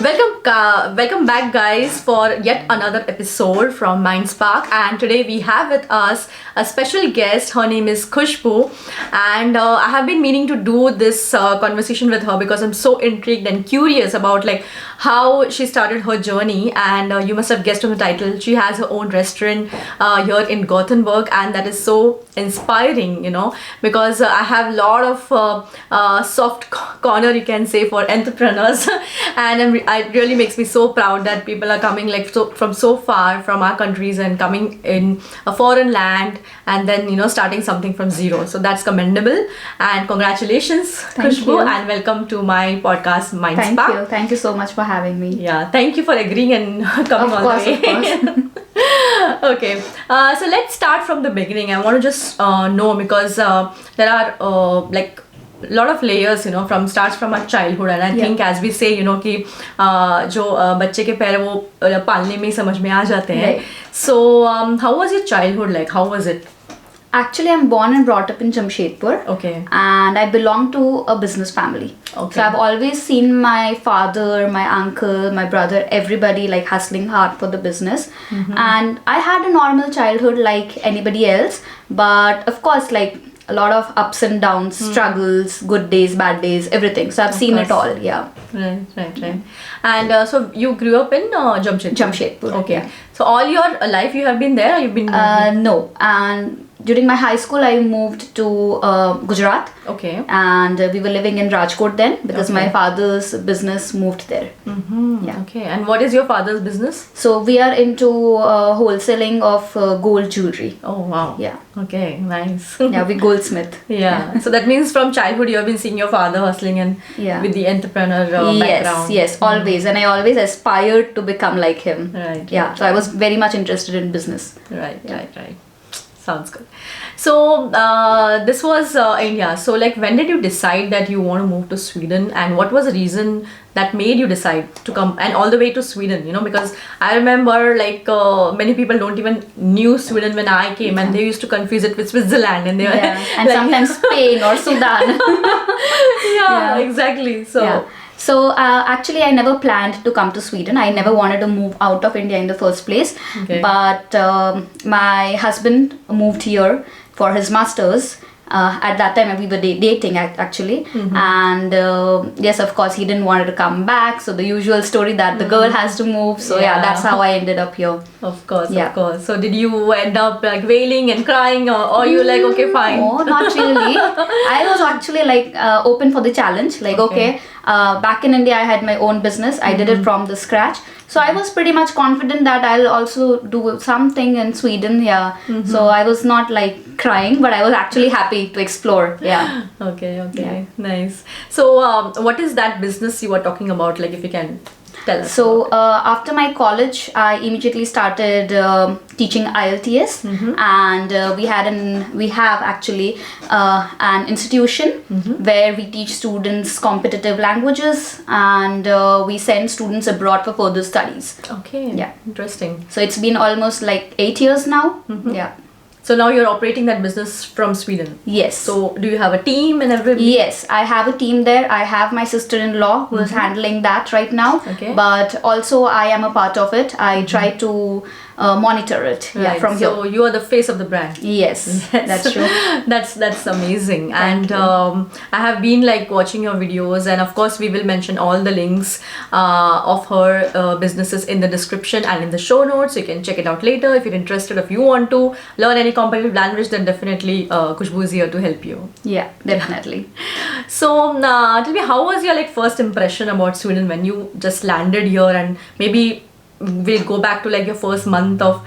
Welcome back, guys, for yet another episode from Mindspark. And today we have with us a special guest. Her name is Khushbu, and I have been meaning to do this conversation with her because I'm so intrigued and curious about how she started her journey. And you must have guessed from the title, she has her own restaurant here in Gothenburg, and that is so inspiring, because I have a lot of soft corner, you can say, for entrepreneurs, and it really makes me so proud that people are coming from so far from our countries and coming in a foreign land and then starting something from zero. So that's commendable, and congratulations, Khushbu, and welcome to my podcast, Mindspark. Thank you so much for having me. Yeah, thank you for agreeing and coming all the way. Of course. Okay, so let's start from the beginning. I want to just know, because there are a lot of layers, starts from our childhood, and I think, as we say, कि जो बच्चे के पैर वो पालने में ही समझ में आ जाते हैं. So how was your childhood like? How was it? Actually, I'm born and brought up in Jamshedpur. Okay. And I belong to a business family. Okay. So I've always seen my father, my uncle, my brother, everybody hustling hard for the business. Mm-hmm. And I had a normal childhood like anybody else. But of course, a lot of ups and downs, struggles, good days, bad days, everything. So I've seen it all, yeah. Right. And so you grew up in Jamshedpur? Jamshedpur. Okay. Yeah. So all your life you have been there, or you've been... No. And during my high school, I moved to Gujarat. Okay. And we were living in Rajkot then, because my father's business moved there. Mm-hmm. Yeah. Okay. And what is your father's business? So we are into wholesaling of gold jewelry. Oh, wow. Yeah. Okay, nice. Yeah, we goldsmith. Yeah. So that means from childhood you have been seeing your father hustling and with the entrepreneur background. Yes, always. And I always aspired to become like him. Right. Yeah. So I was very much interested in business. Right. Sounds good. So this was India. So when did you decide that you want to move to Sweden, and what was the reason that made you decide to come and all the way to Sweden? Because I remember many people don't even knew Sweden when I came, and they used to confuse it with Switzerland, and they were and sometimes Spain or Sudan. yeah, exactly. So actually, I never planned to come to Sweden. I never wanted to move out of India in the first place. Okay. But my husband moved here for his master's. At that time, we were dating actually. Mm-hmm. And yes, of course, he didn't want to come back. So the usual story that the girl has to move. So yeah, that's how I ended up here. Of course. So did you end up wailing and crying, or you okay, fine? No, not really. I was actually open for the challenge. Okay. Back in India, I had my own business. I did it from the scratch. So I was pretty much confident that I'll also do something in Sweden. Yeah. Mm-hmm. So I was not crying, but I was actually happy to explore. Yeah. Okay. Yeah. Nice. So what is that business you were talking about? If you can tell us. So after my college, I immediately started teaching IELTS, and we have actually an institution where we teach students competitive languages, and we send students abroad for further studies. Okay. Yeah. Interesting. So it's been almost 8 years now. Mm-hmm. Yeah. So now you're operating that business from Sweden? Yes. So do you have a team and everything? Yes, I have a team there. I have my sister-in-law who is handling that right now. Okay. But also I am a part of it. I try to monitor it from here. So you are the face of the brand. Yes. That's true. That's amazing. And I have been watching your videos, and of course we will mention all the links of her businesses in the description and in the show notes. You can check it out later if you're interested. If you want to learn any competitive language, then definitely Khushbu is here to help you. Yeah, definitely. So tell me, how was your first impression about Sweden when you just landed here? And maybe we'll go back to your first month of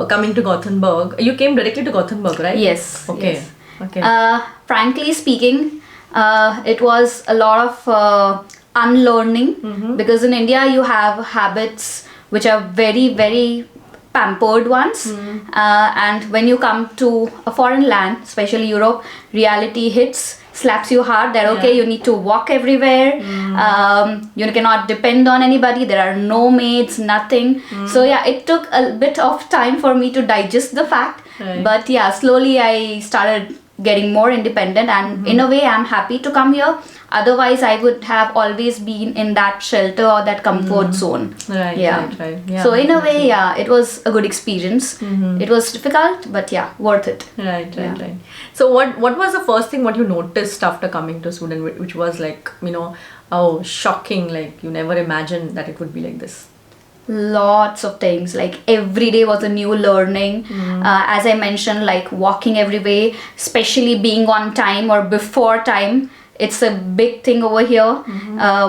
coming to Gothenburg. You came directly to Gothenburg, right? Yes. Okay. Yes. Okay. Frankly speaking, it was a lot of unlearning, because in India you have habits which are very, very pampered ones, and when you come to a foreign land, especially Europe, reality slaps you hard that you need to walk everywhere. You cannot depend on anybody. There are no maids, nothing. So it took a bit of time for me to digest the fact. Right. But slowly I started getting more independent, and in a way I'm happy to come here. Otherwise I would have always been in that shelter or that comfort zone. Right. Yeah, So in a way, it was a good experience. It was difficult, but worth it. Right. So what was the first thing what you noticed after coming to Sweden, which was like, oh, shocking, like you never imagined that it would be like this? Lots of things, like every day was a new learning. As I mentioned, like walking every way, especially being on time or before time, it's a big thing over here.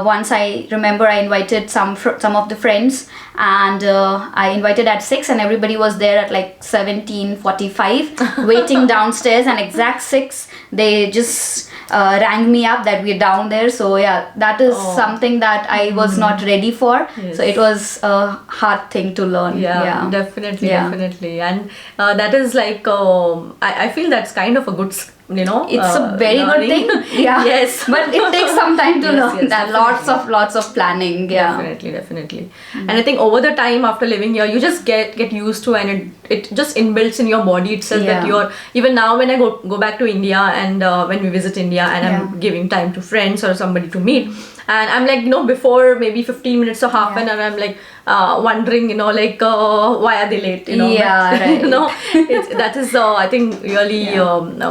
Once I remember I invited some of the friends, and I invited at 6 and everybody was there at like 17:45 waiting downstairs, and exact 6 they just rang me up that we're down there. So that is something that I was not ready for. Yes. So it was a hard thing to learn. Definitely. And that is like I feel that's kind of a good it's a very learning. good thing. Yes, but it takes some time to learn that. Lots of planning. Definitely. And I think over the time after living here, you just get used to, and it just inbuilts in your body itself that you're, even now when I go back to India, and when we visit India and I'm giving time to friends or somebody to meet, and I'm like, before maybe 15 minutes or half an hour, I'm like wondering, why are they late? Right. That is I think really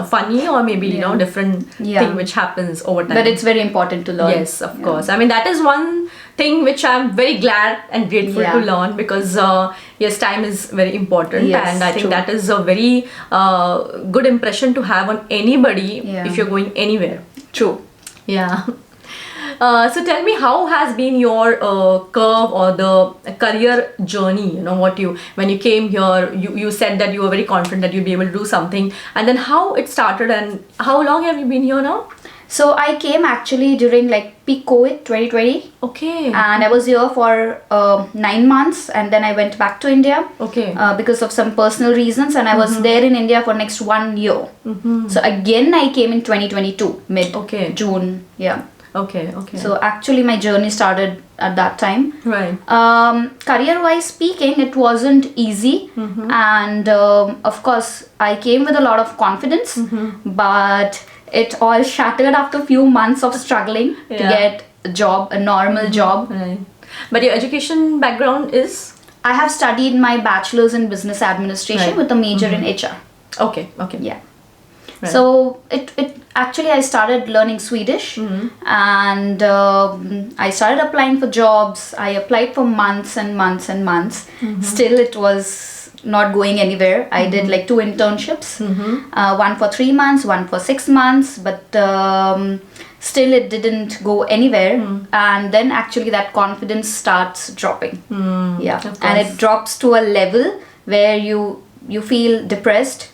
funny, or maybe different thing which happens over time. But it's very important to learn. Yes, of course. I mean, that is one thing which I'm very glad and grateful to learn, because yes, time is very important, and I think that is a very good impression to have on anybody if you're going anywhere. True. Yeah. So tell me, how has been your curve or the career journey? When you came here, you said that you were very confident that you'd be able to do something, and then how it started, and how long have you been here now? So I came actually during like peak COVID 2020. Okay. And I was here for 9 months, and then I went back to India. Okay. Because of some personal reasons, and I was there in India for next 1 year. So again I came in 2022 mid June. Okay. So actually my journey started at that time. Right. Career-wise speaking, it wasn't easy, and of course I came with a lot of confidence, but it all shattered after a few months of struggling to get a job, a normal job. Right. But your education background is? I have studied my bachelor's in business administration with a major in HR. Okay. Yeah. Right. So it actually I started learning Swedish, and I started applying for jobs. I applied for months and months and months. Still it was not going anywhere. I did like 2 internships, one for 3 months, one for 6 months, but still it didn't go anywhere. And then actually that confidence starts dropping. And it drops to a level where you feel depressed.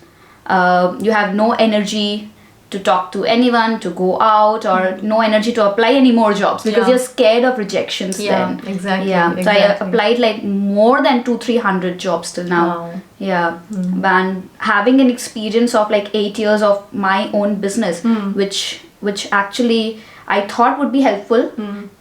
You have no energy to talk to anyone, to go out, or no energy to apply any more jobs, because you're scared of rejections. Then Exactly. So I applied like more than 200-300 jobs till now. And having an experience of like 8 years of my own business, which actually I thought would be helpful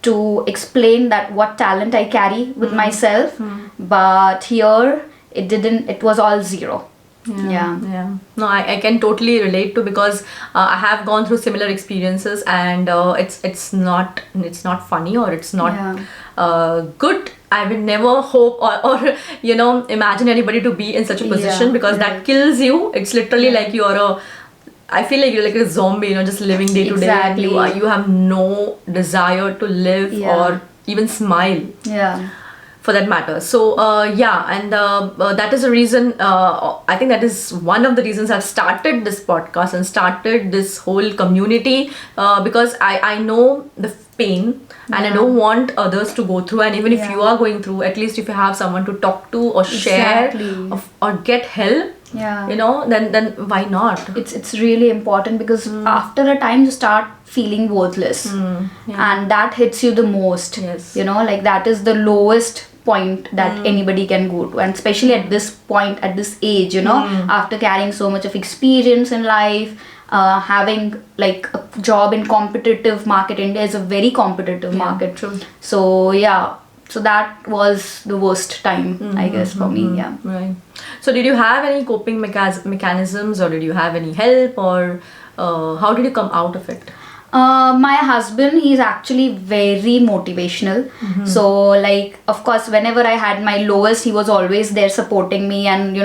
to explain that what talent I carry with myself, but here it didn't. It was all zero. No, I can totally relate to, because I have gone through similar experiences, and it's not funny, or it's not good. I would never hope or imagine anybody to be in such a position, because that kills you. It's literally like I feel like you're like a zombie, just living day to day. Exactly. You have no desire to live or even smile. For that matter. So and that is a reason, I think that is one of the reasons I've started this podcast and started this whole community, because I know the pain, and I don't want others to go through, and even if you are going through, at least if you have someone to talk to or share or get help, then why not? It's really important, because after a time you start feeling worthless, and that hits you the most. Like that is the lowest point that anybody can go to, and especially at this point, at this age, after carrying so much of experience in life, having like a job in competitive market. India is a very competitive market. True. So So that was the worst time, I guess, for me. Yeah. Right. So did you have any coping mechanisms, or did you have any help, or how did you come out of it? My husband, he's actually very motivational. So like, of course, whenever I had my lowest, he was always there supporting me, and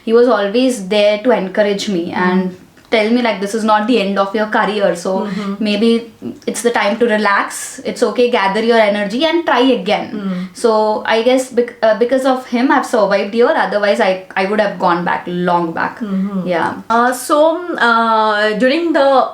he was always there to encourage me and tell me like, this is not the end of your career, so maybe it's the time to relax, it's okay, gather your energy and try again. So I guess because of him I've survived here, otherwise I would have gone back long back. Yeah. So during the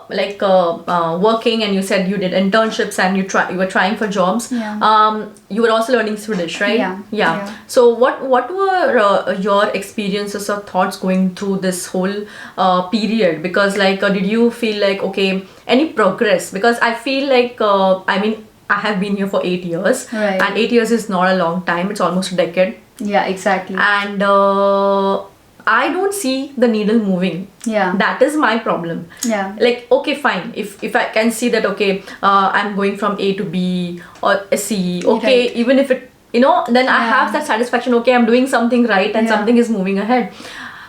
working, and you said you did internships and you were trying for jobs. You were also learning Swedish, right? Yeah. So what were your experiences or thoughts going through this whole period? Because did you feel like, okay, any progress? Because I feel like I have been here for 8 years, right, and 8 years is not a long time, it's almost a decade. Yeah, exactly. And I don't see the needle moving. Yeah. That is my problem. Yeah. Like, okay, fine. If I can see that, okay, I'm going from A to B or a C, okay, right, even if it, then I have that satisfaction, okay, I'm doing something right and something is moving ahead.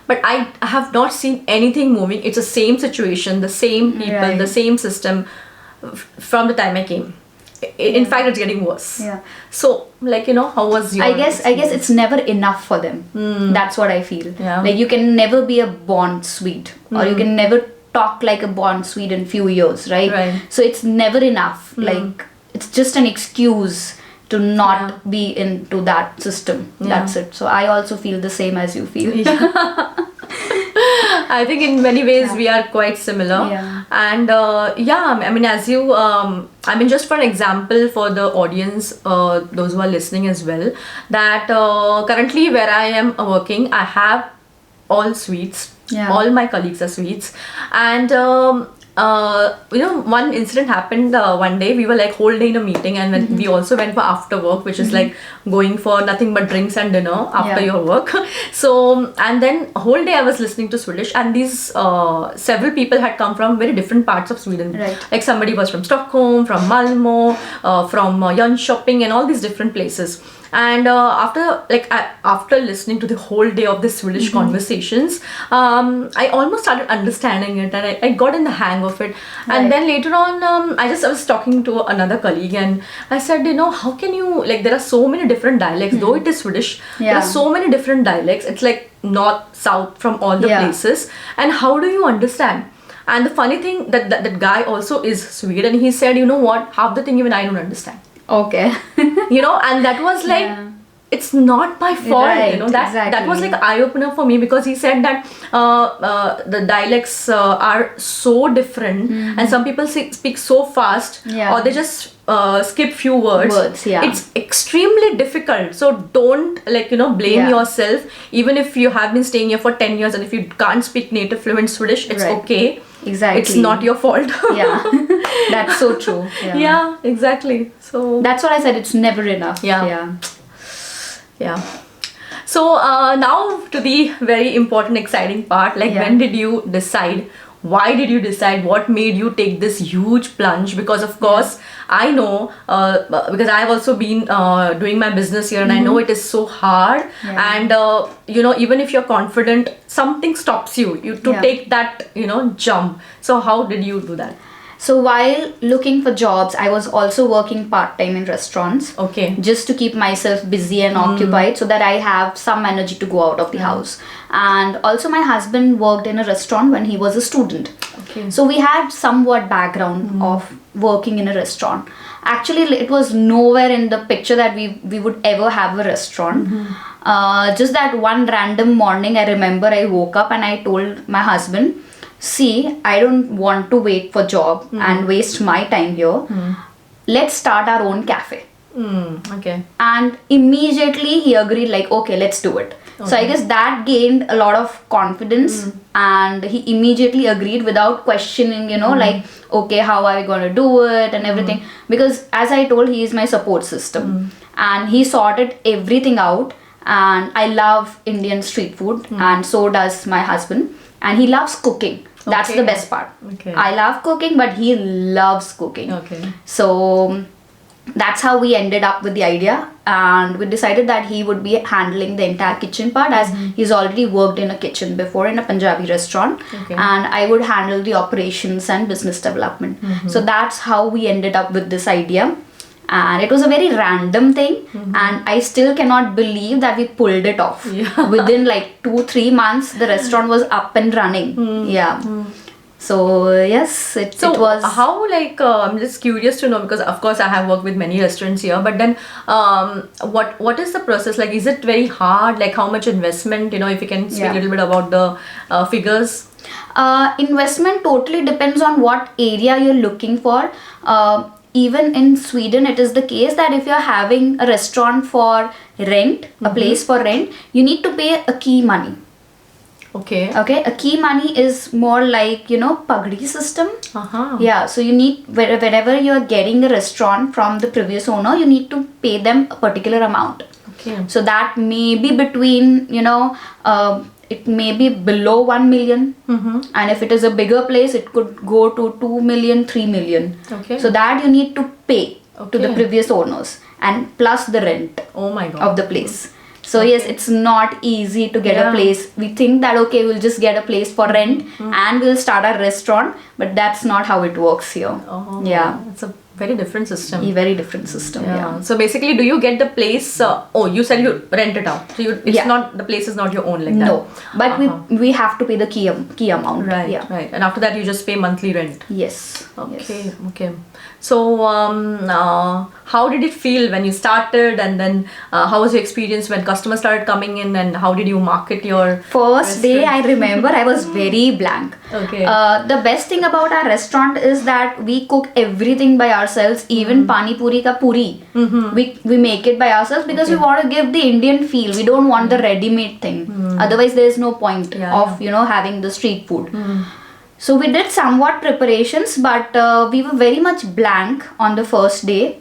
But I have not seen anything moving. It's the same situation, the same people, right, the same system from the time I came. In fact, it's getting worse. Yeah. So, how was your I guess it's never enough for them. That's what I feel. Yeah. Like, you can never be a born Swede, or you can never talk like a born Swede in few years, right? Right. So it's never enough. Like, it's just an excuse to not be into that system. That's it. So I also feel the same as you feel. I think in many ways we are quite similar. Yeah. And as you, just for an example for the audience, those who are listening as well, that currently where I am working, I have all Swedes. Yeah. All my colleagues are Swedes. And one incident happened one day. We were like whole day in a meeting, and when we also went for after work, which is like going for nothing but drinks and dinner after your work. So, and then whole day I was listening to Swedish, and these several people had come from very different parts of Sweden. Right. Like somebody was from Stockholm, from Malmo, from Jönköping, and all these different places. And after listening to the whole day of the Swedish conversations, I almost started understanding it, and I got in the hang of it. And then later on, I was talking to another colleague, and I said, how can you, there are so many different dialects, though it is Swedish, there are so many different dialects. It's like north, south from all the places. And how do you understand? And the funny thing, that guy also is Swede, and he said, what, half the thing even I don't understand. Okay. And that was like, it's not my fault. Right, That was like an eye-opener for me, because he said that the dialects are so different, and some people speak so fast, or they just skip few words. It's extremely difficult. So don't blame yourself, even if you have been staying here for 10 years, and if you can't speak native fluent Swedish, it's okay. Exactly. It's not your fault. Yeah. That's so true. Yeah, exactly. So that's what I said, it's never enough. Yeah. So now to the very important, exciting part. When did you decide? Why did you decide? What made you take this huge plunge? Because of course, I know, because I've also been doing my business here, and I know it is so hard. And even if you're confident, something stops you to take that jump. So how did you do that? So while looking for jobs, I was also working part-time in restaurants. Okay. Just to keep myself busy and occupied, so that I have some energy to go out of the house. And also my husband worked in a restaurant when he was a student. Okay. So we had somewhat background of working in a restaurant. Actually, it was nowhere in the picture that we would ever have a restaurant. Just that one random morning, I remember I woke up and I told my husband, see, I don't want to wait for job and waste my time here. Let's start our own cafe. Okay. And immediately he agreed, like, okay, let's do it. Okay. So I guess that gained a lot of confidence, and he immediately agreed without questioning, like, okay, how are we going to do it and everything. Because as I told, he is my support system, and he sorted everything out. And I love Indian street food, and so does my husband. And he loves cooking. That's the best part. Okay. I love cooking, but he loves cooking. Okay. So that's how we ended up with the idea, and we decided that he would be handling the entire kitchen part, as he's already worked in a kitchen before in a Punjabi restaurant. Okay. And I would handle the operations and business development. So that's how we ended up with this idea, and it was a very random thing, and I still cannot believe that we pulled it off. Within like 2-3 months the restaurant was up and running. So yes, it was. How, like, I'm just curious to know, because of course I have worked with many restaurants here, but then what is the process like? Is it very hard? Like, how much investment, if you can speak a little bit about the figures. Investment totally depends on what area you're looking for. Even in Sweden it is the case that if you're having a restaurant for rent, a place for rent, you need to pay a key money. Okay, a key money is more like, pagdi system. Yeah, so you need, whenever you're getting a restaurant from the previous owner, you need to pay them a particular amount. Okay. So that may be between, it may be below 1 million. And if it is a bigger place, it could go to 2 million, 3 million. Okay. So that you need to pay to the previous owners, and plus the rent of the place. So yes, it's not easy to get a place. We think that we'll just get a place for rent and we'll start our restaurant, but that's not how it works here. It's a very different system. A very different system. So basically, do you get the place? You said you rent it out. So it's not, the place is not your own like that. No, but we have to pay the key amount. Right. And after that, you just pay monthly rent. Yes. Okay. So how did it feel when you started, and then how was your experience when customers started coming in, and how did you market your first day? I remember I was very blank. Okay. The best thing about our restaurant is that we cook everything by ourselves, even pani puri ka puri. We make it by ourselves because we want to give the Indian feel. We don't want the ready-made thing. Otherwise there is no point of having the street food. So we did somewhat preparations, but we were very much blank on the first day.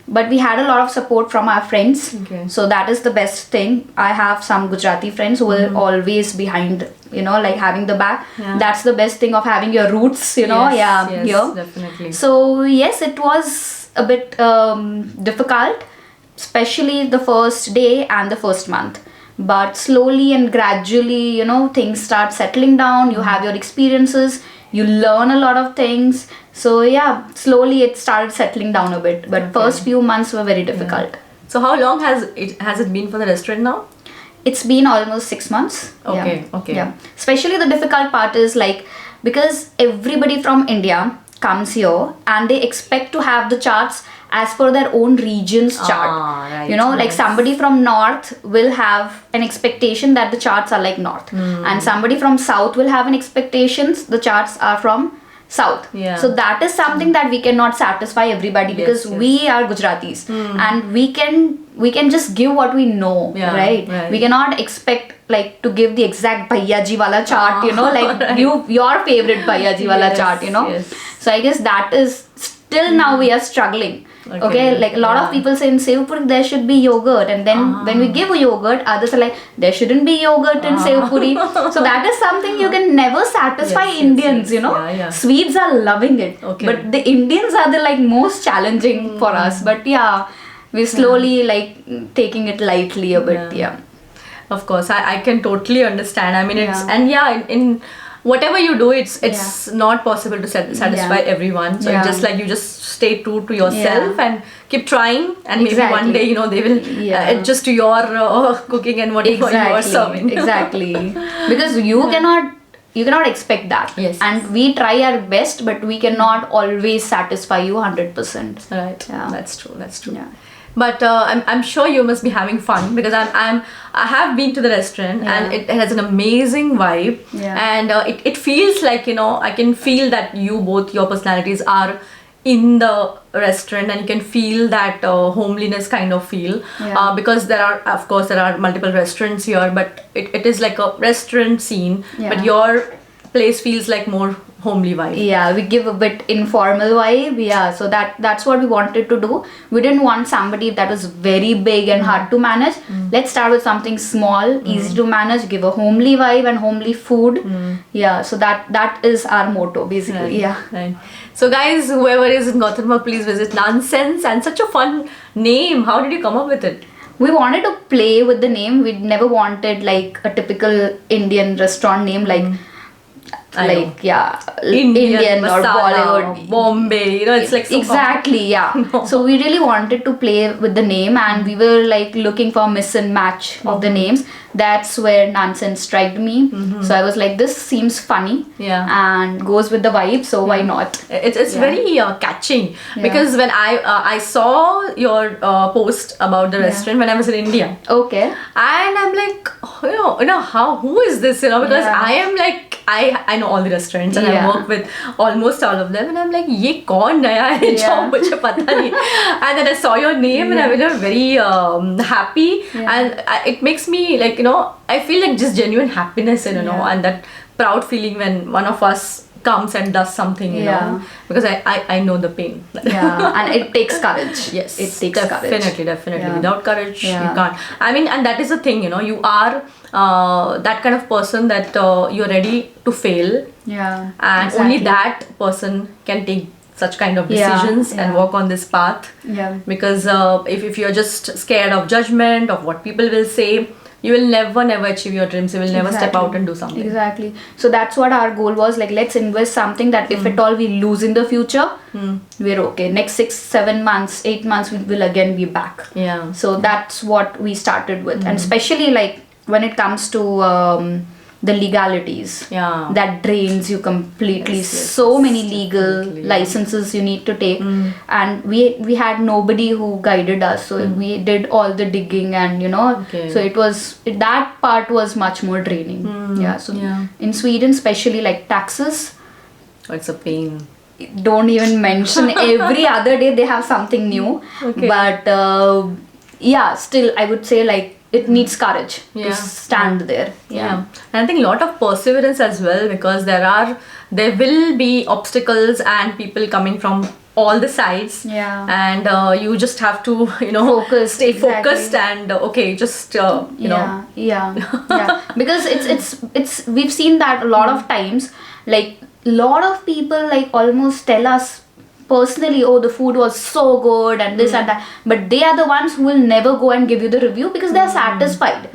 But we had a lot of support from our friends. Okay. So that is the best thing. I have some Gujarati friends who are always behind, like having the back. That's the best thing of having your roots, here. Yes, definitely. So yes, it was a bit difficult, especially the first day and the first month. But slowly and gradually, things start settling down. You have your experiences. You learn a lot of things. So slowly it started settling down a bit. But first few months were very difficult. So how long has it been for the restaurant now? It's been almost 6 months. Okay. Yeah. Especially the difficult part is because everybody from India comes here and they expect to have the charts as per their own region's chart. Like somebody from north will have an expectation that the charts are like north, and somebody from south will have an expectation the charts are from south. So that is something that we cannot satisfy everybody, because we are Gujaratis and we can just give what we know, right? We cannot expect to give the exact Bhaiya Ji wala chart, give your favorite Bhaiya Ji wala chart, So I guess that is still now we are struggling. Okay, like a lot of people say in Sev Puri there should be yogurt, and then when we give a yogurt, others are like, there shouldn't be yogurt in Sev Puri. So that is something you can never satisfy Indians, Swedes are loving it, but the Indians are the most challenging for us. But we're slowly taking it lightly a bit. Of course, I can totally understand. I mean, it's in whatever you do, it's not possible to satisfy everyone. So it's just you just stay true to yourself and keep trying, and maybe one day they will adjust to your cooking and whatever you are serving. Exactly. Because you cannot expect that. Yes. And we try our best, but we cannot always satisfy you 100%. Right. That's true. But I'm sure you must be having fun, because I have been to the restaurant and it has an amazing vibe, and it feels like I can feel that both your personalities are in the restaurant, and you can feel that homeliness kind of feel, because there are multiple restaurants here, but it is like a restaurant scene, but your place feels like more homely vibe. Yeah, we give a bit informal vibe. Yeah, so that's what we wanted to do. We didn't want somebody that was very big and hard to manage. Let's start with something small, easy to manage, give a homely vibe and homely food. Yeah, so that is our motto basically. Right, Yeah. right. So guys, whoever is in Gothenburg, please visit Nonsense. And such a fun name. How did you come up with it? We wanted to play with the name. We never wanted like a typical Indian restaurant name I know. like yeah, Indian or masala, Bollywood. Bombay, it's like so Exactly, yeah. No. So we really wanted to play with the name, and we were like looking for miss and match of the names. That's where Nonsense struck me. So I was like, this seems funny, Yeah. and goes with the vibe. So why not? It's Yeah. very catching, Yeah. because when I saw your post about the restaurant when I was in India, Okay. and I'm like, oh, who is this, because Yeah. I am like, I know all the restaurants and I Yeah. work with almost all of them, and I'm like, ye kaun naya hai jo Yeah. mujhe pata nahi. And then I saw your name and I was very happy, Yeah. and it makes me like, I feel like just genuine happiness, Yeah. and that proud feeling when one of us comes and does something, you Yeah. know, because I know the pain. Yeah, and it takes courage. Yes, it takes courage. Definitely. Yeah. Without courage, Yeah. you can't. I mean, and that is the thing, you are that kind of person that you're ready to fail, Yeah, and only that person can take such kind of Yeah, decisions and yeah. walk on this path. Yeah. Because if you're just scared of judgment, of what people will say, you will never achieve your dreams. You will never step out and do something. Exactly. So that's what our goal was. Like, let's invest something that if at all we lose in the future, we're okay. Next 6, 7 months, 8 months, we will again be back. Yeah. So that's what we started with. And especially like when it comes to the legalities, Yeah. that drains you completely. Yes, So many legal definitely, yeah. licenses you need to take, and we had nobody who guided us, so we did all the digging, and Okay. so that part was much more draining. Yeah, so Yeah. in Sweden especially, like taxes, Oh, it's a pain. don't even mention. Every other day they have something new. Okay. But yeah, still I would say like it needs courage Yeah. to stand there. Yeah. And I think a lot of perseverance as well, because there will be obstacles and people coming from all the sides. Yeah. And you just have to, Focus, stay exactly. focused and just Yeah, because it's we've seen that a lot of times. Like, lot of people like almost tell us personally, oh, the food was so good and this and that, but they are the ones who will never go and give you the review because they are satisfied.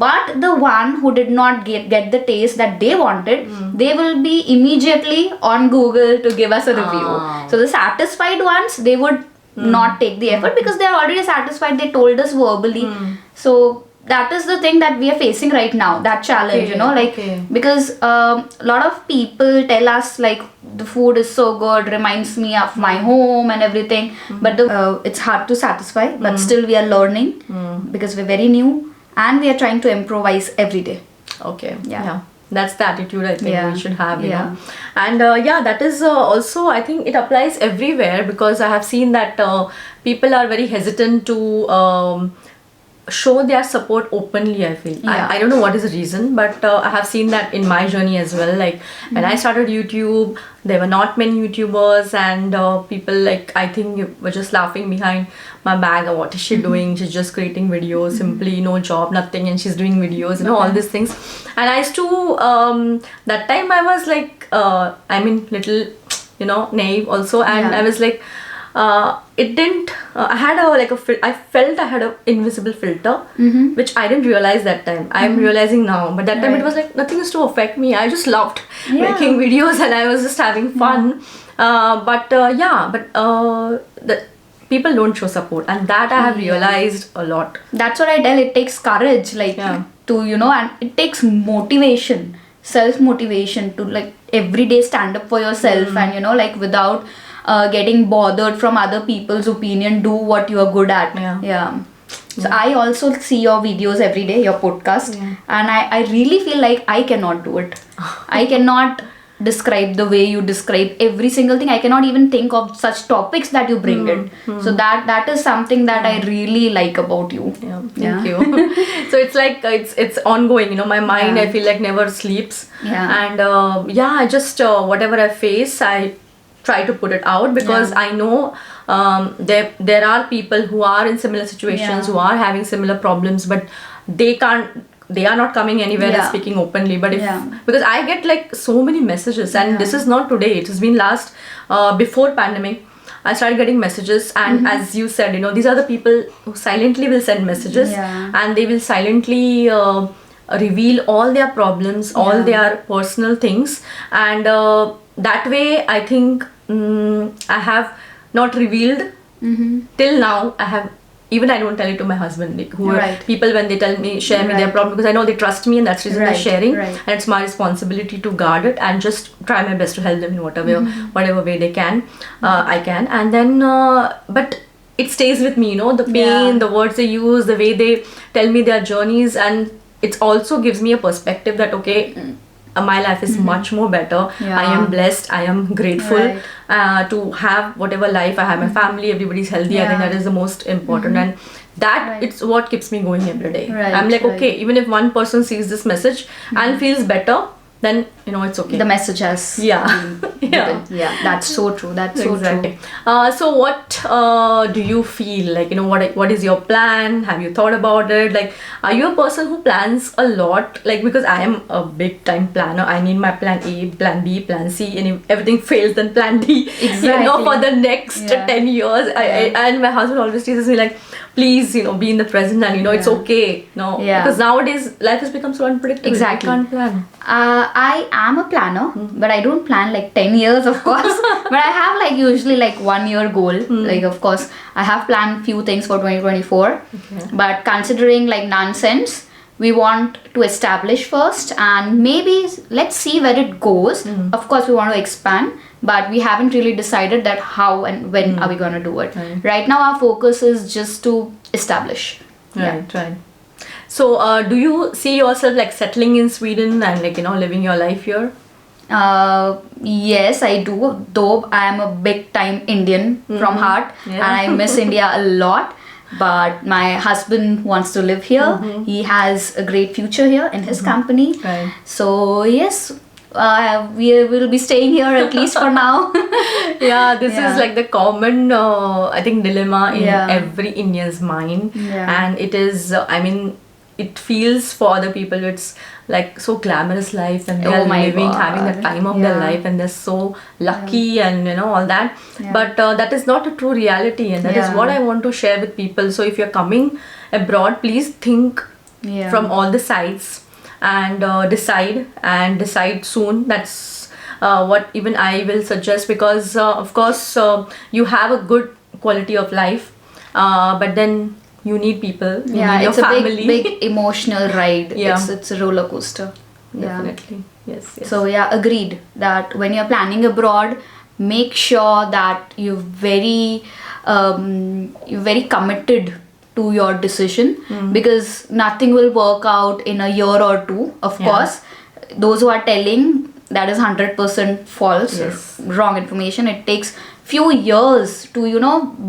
But the one who did not get the taste that they wanted, they will be immediately on Google to give us a review. Ah. So the satisfied ones, they would not take the effort because they are already satisfied. They told us verbally. So that is the thing that we are facing right now, that challenge. Okay. Because a lot of people tell us like the food is so good, reminds me of my home and everything, but it's hard to satisfy, but still we are learning because we're very new and we are trying to improvise every day. Okay. Yeah. That's the attitude I think Yeah. we should have, Yeah. And that is also, I think it applies everywhere, because I have seen that people are very hesitant to show their support openly. I feel Yeah. I don't know what is the reason, but I have seen that in my journey as well. Like when I started YouTube, there were not many YouTubers, and people like, I think, were just laughing behind my back. What is she doing? She's just creating videos, simply no job, nothing, and she's doing videos, all these things. And I used to that time I was like little naive also, and Yeah. I was like, it didn't I had I felt I had a invisible filter, which I didn't realize that time. I'm realizing now, but that time Right. it was like nothing used to affect me. I just loved Yeah. making videos and I was just having fun. But the people don't show support, and that I have realized a lot. That's what I tell. It takes courage, like Yeah. to and it takes motivation, self motivation to like every day stand up for yourself, and like without getting bothered from other people's opinion, do what you are good at. Yeah. So I also see your videos every day, your podcast, and I really feel like I cannot do it. I cannot describe the way you describe every single thing. I cannot even think of such topics that you bring in. So that is something that I really like about you. Yeah, thank you. So it's like it's ongoing, you know, my mind, Yeah. I feel like never sleeps. Yeah. And I just whatever I face, I try to put it out, because Yeah. I know there are people who are in similar situations, Yeah. who are having similar problems, but they are not coming anywhere and Yeah. speaking openly. But if Yeah. because I get like so many messages, and this is not today, it has been last before pandemic. I started getting messages, and as you said, you know, these are the people who silently will send messages, Yeah. and they will silently reveal all their problems, all Yeah. their personal things, and that way I think I have not revealed till now. Even I don't tell it to my husband, like, who Right. people, when they tell me, share me their Right. problem, because I know they trust me, and that's the reason they're Right, sharing. right. And it's my responsibility to guard it and just try my best to help them in whatever way they can. I can. And then but it stays with me, you know, the pain, Yeah. the words they use, the way they tell me their journeys, and it also gives me a perspective that okay, my life is much more better. Yeah. I am blessed, I am grateful Right. to have whatever life I have. My family, everybody's healthy. I think Yeah. that is the most important, and that Right. it's what keeps me going every day. Right, I'm like, right. okay, even if one person sees this message and feels better, then you know it's okay. The message has Yeah. been given. Yeah, that's so true. That's so Exactly. true. So what do you feel like, you know, what is your plan? Have you thought about it? Like, are you a person who plans a lot? Like, because I am a big time planner. I need my plan A, plan B, plan C, and if everything fails, then plan D. You know, Exactly. for the next Yeah. 10 years. And my husband always teases me like, please, you know, be in the present, and you know it's Yeah. okay. No, Yeah. because nowadays life has become so unpredictable. Exactly. You can't plan. I am a planner, but I don't plan like 10 years, of course. But I have like usually like 1 year goal. Like, of course, I have planned few things for 2024. Okay. But considering like nonsense, we want to establish first, and maybe let's see where it goes. Of course, we want to expand, but we haven't really decided that how and when are we going to do it. Right now, our focus is just to establish. Right, right. So, do you see yourself like settling in Sweden and like, you know, living your life here? Yes, I do. Though I am a big time Indian from heart, Yeah. and I miss India a lot. But my husband wants to live here. He has a great future here in his company. Right. So yes, we will be staying here at least for now. Yeah, this Yeah. is like the common, I think, dilemma in Yeah. every Indian's mind. Yeah. And it is, I mean, it feels for other people, it's like so glamorous life, and they Oh are my living, having the God. time of their Yeah. life, and they're so lucky, and you know, all that. Yeah. But that is not a true reality, and that is Yeah. what I want to share with people. So if you're coming abroad, please think Yeah. from all the sides, and decide soon. That's what even I will suggest, because of course you have a good quality of life, but then you need people, you Yeah, need your it's a family. big emotional ride. Yeah. It's a roller coaster. Yeah. Definitely. Yes, yes. So yeah, agreed that when you're planning abroad, make sure that you're very committed to your decision, because nothing will work out in a year or two. Of Yeah. course, those who are telling that is 100% false, Yes. wrong information. It takes few years to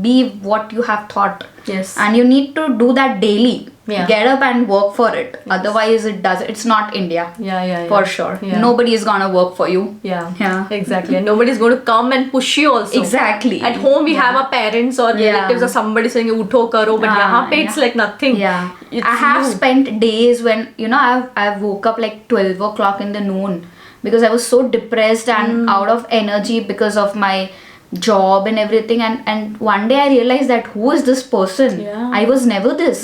be what you have thought. Yes. And you need to do that daily. Yeah. Get up and work for it. Otherwise it's not India. Yeah. For sure. Yeah. Nobody is gonna work for you. Yeah. Exactly. And nobody's going to come and push you also. Exactly. At home we have our parents or relatives or somebody saying utho karo, but yahan pe it's like nothing. Yeah. It's I have you. spent days when I've woke up like 12 o'clock in the noon because I was so depressed and out of energy because of my job and everything, and one day I realized that who is this person? Yeah. I was never this.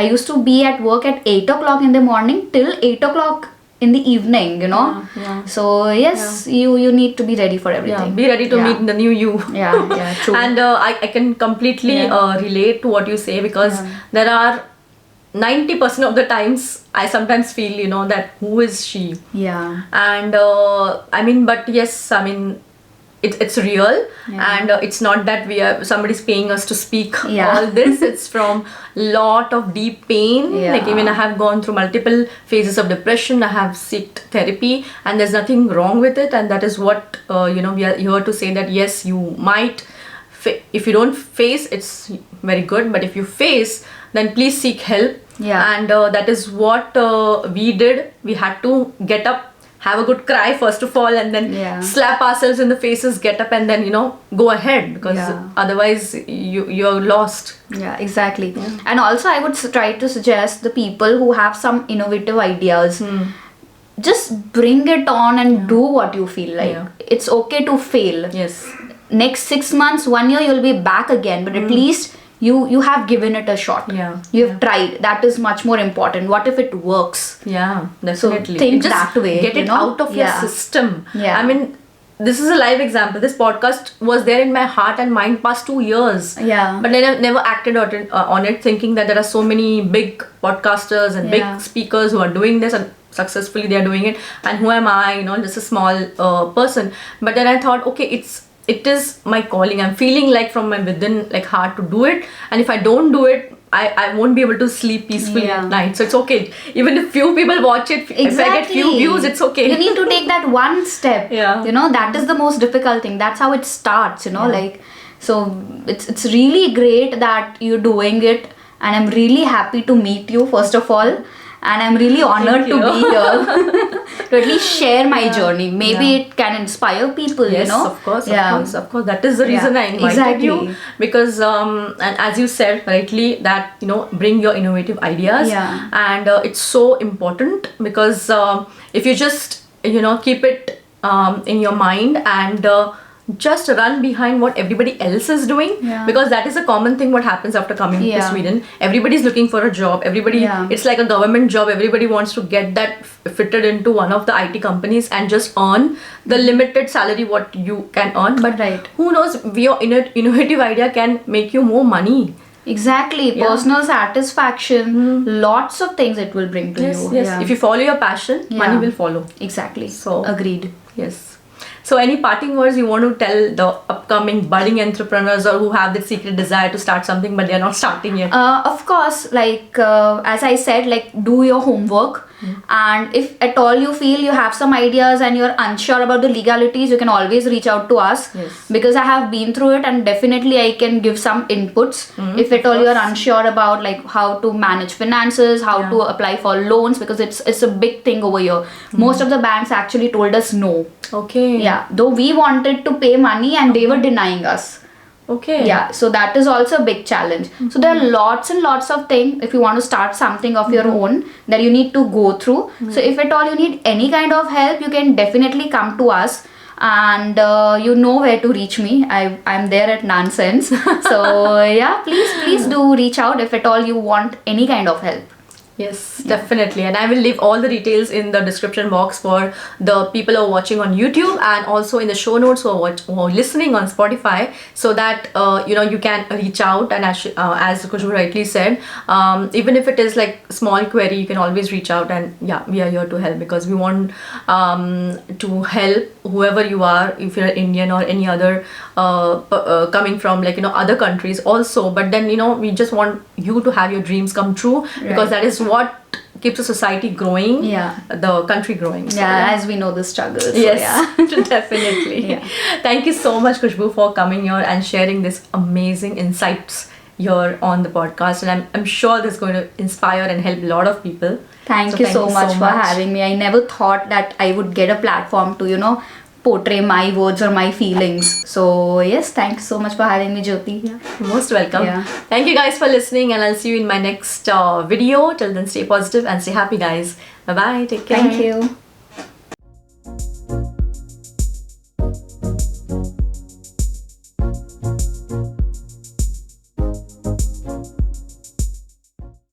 I used to be at work at 8 o'clock in the morning till 8 o'clock in the evening, Yeah. So yes, you need to be ready for Yeah, everything. be ready to Yeah. meet the new you. Yeah, true. And I can completely relate to what you say, because there are 90% of the times I sometimes feel, that who is she? Yeah. And I mean, but yes, I mean, it's real, and it's not that somebody's paying us to speak all this. It's from lot of deep pain. Yeah. Like even I have gone through multiple phases of depression. I have sought therapy, and there's nothing wrong with it. And that is what we are here to say, that yes, you might if you don't face, it's very good, but if you face, then please seek help. Yeah. And that is what we did. We had to get up, have a good cry first of all, and then Yeah. slap ourselves in the faces, get up, and then go ahead, because Yeah. otherwise you're lost. Yeah, exactly. And also I would try to suggest the people who have some innovative ideas, just bring it on and do what you feel like. Yeah. It's okay to fail. Yes. Next 6 months, 1 year, you'll be back again, but at least you have given it a shot. Yeah. You've tried. That is much more important. What if it works? Yeah, definitely. think Just that way, Get it out of your system. Yeah. I mean, this is a live example. This podcast was there in my heart and mind past 2 years. Yeah. But I never acted on it, thinking that there are so many big podcasters and Yeah. big speakers who are doing this and successfully they are doing it. And who am I? Just a small person. But then I thought, okay, it is my calling. I'm feeling like from my within, like heart to do it. And if I don't do it, I won't be able to sleep peacefully at night. So it's okay. Even if few people watch it, if I get few views, it's okay. You need to take that one step. Yeah. That is the most difficult thing. That's how it starts, like, so it's really great that you're doing it, and I'm really happy to meet you first of all. And I'm really honored to be here to at least share my journey. Maybe it can inspire people, Yes, of course. That is the reason I invited you. Because, and as you said rightly, that, bring your innovative ideas. Yeah. And it's so important, because if you just, keep it in your mind and just run behind what everybody else is doing, because that is a common thing what happens after coming to Sweden. Everybody's looking for a job. Everybody, it's like a government job. Everybody wants to get that fitted into one of the IT companies and just earn the limited salary what you can earn. But who knows, your innovative idea can make you more money. Exactly. Personal satisfaction, lots of things it will bring to you. Yes. If you follow your passion, money will follow. Exactly. So agreed. Yes. So any parting words you want to tell the upcoming budding entrepreneurs, or who have the secret desire to start something but they are not starting yet? Of course, like as I said, like, do your homework. And if at all you feel you have some ideas and you're unsure about the legalities, you can always reach out to us. Because I have been through it, and definitely I can give some inputs. If at all you're unsure about like how to manage finances, how to apply for loans, because it's a big thing over here. Most of the banks actually told us no. Okay. Yeah, though we wanted to pay money and they were denying us. Okay. Yeah, so that is also a big challenge. So there are lots and lots of things if you want to start something of your own that you need to go through. So if at all you need any kind of help, you can definitely come to us. And you know where to reach me. I'm there at Nonsense. So yeah, please do reach out if at all you want any kind of help. Yes, definitely. And I will leave all the details in the description box for the people who are watching on YouTube, and also in the show notes who are listening on Spotify, so that you can reach out. And as Khushbu rightly said, even if it is like small query, you can always reach out, and we are here to help, because we want to help whoever you are, if you're Indian or any other coming from like other countries also. But then we just want you to have your dreams come true, because that is what keeps a society growing, the country growing. So, as we know the struggles. Yes, so, definitely. Thank you so much, Khushbu, for coming here and sharing this amazing insights here on the podcast. And I'm sure this is going to inspire and help a lot of people. Thank you so much for having me. I never thought that I would get a platform to, portray my words or my feelings. So yes, thanks so much for having me, Jyoti. Most welcome. Thank you guys for listening, and I'll see you in my next video. Till then, stay positive and stay happy, guys. Bye bye. Take care. Thank you.